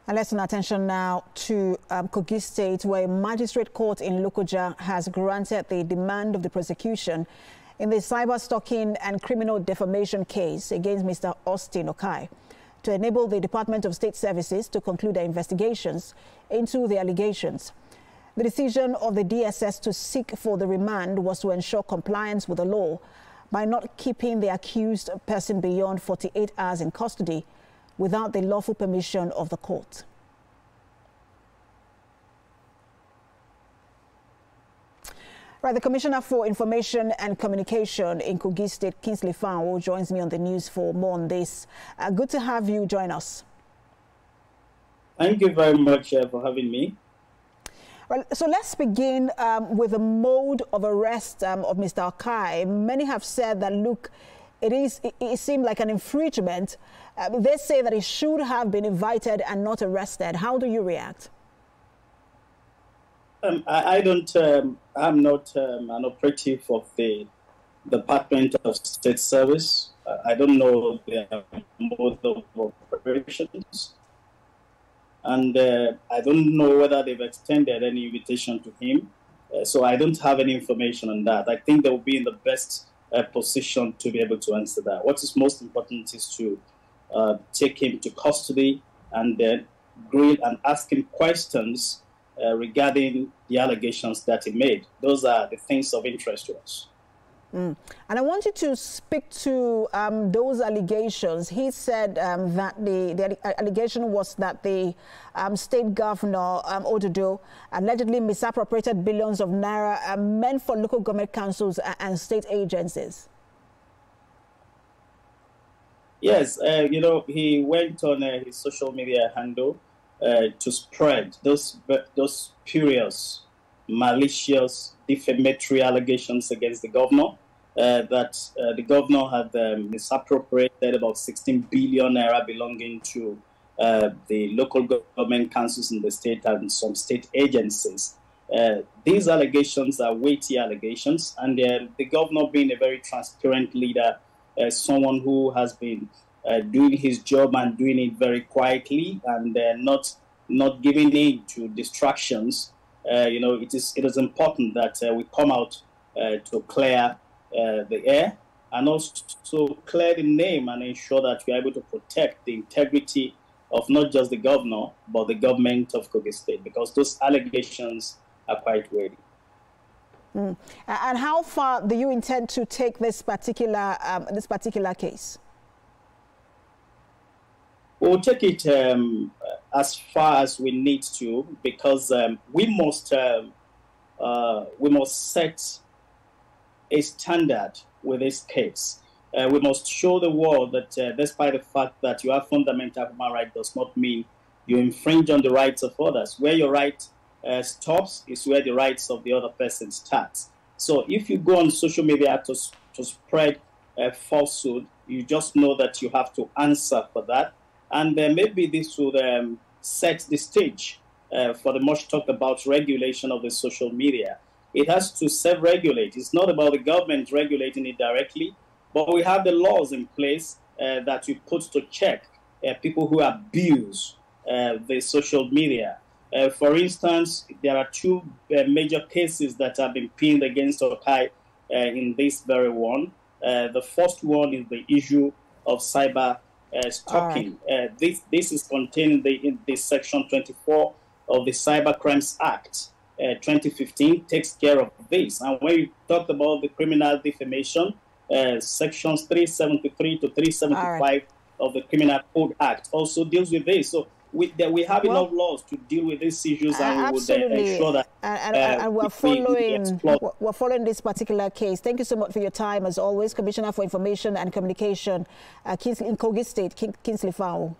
And let's turn attention now to Kogi State, where a magistrate court in Lokoja has granted the demand of the prosecution in the cyber-stalking and criminal defamation case against Mr. Austin Okai to enable the Department of State Services to conclude their investigations into the allegations. The decision of the DSS to seek for the remand was to ensure compliance with the law by not keeping the accused person beyond 48 hours in custody without the lawful permission of the court. Right, the Commissioner for Information and Communication in Kogi State, Kingsley Fanwo, joins me on the news for more on this. Good to have you join us. Thank you very much for having me. Well, so let's begin with the mode of arrest of Mr. Okai. Many have said that, look, it seemed like an infringement. They say that he should have been invited and not arrested. How do you react? I'm not an operative of the Department of State Service. I don't know their mode of operations. And I don't know whether they've extended any invitation to him. So I don't have any information on that. I think they will be in the best position to be able to answer that. What is most important is to take him to custody and then grill and ask him questions regarding the allegations that he made. Those are the things of interest to us. And I want you to speak to those allegations. He said that the allegation was that the state governor, Ododo, allegedly misappropriated billions of naira meant for local government councils and state agencies. Yes, he went on his social media handle to spread those spurious, malicious, defamatory allegations against the governor, that the governor had misappropriated about 16 billion naira belonging to the local government councils in the state and some state agencies. These allegations are weighty allegations, and the governor, being a very transparent leader, someone who has been doing his job and doing it very quietly and not giving in to distractions. It is important that we come out to clear the air and also clear the name and ensure that we are able to protect the integrity of not just the governor, but the government of Kogi State, because those allegations are quite weighty. And how far do you intend to take this particular case? We'll take it as far as we need to, because we must set a standard with this case. We must show the world that despite the fact that you have fundamental human rights does not mean you infringe on the rights of others. Where your right stops is where the rights of the other person starts. So if you go on social media to spread falsehood, you just know that you have to answer for that. And maybe this would set the stage for the much talked about regulation of the social media. It has to self-regulate. It's not about the government regulating it directly, but we have the laws in place that we put to check people who abuse the social media. For instance, there are two major cases that have been pinned against Okai in this very one. The first one is the issue of cyber stalking. This is contained in the Section 24 of the Cyber Crimes Act 2015 takes care of this. And when we talked about the criminal defamation, sections 373 to 375 of the Criminal Code Act also deals with this. So we have enough laws to deal with these issues, and we would ensure that and we're following this particular case. Thank you so much for your time, as always, Commissioner for Information and Communication in Kogi State, Kingsley Fanwo.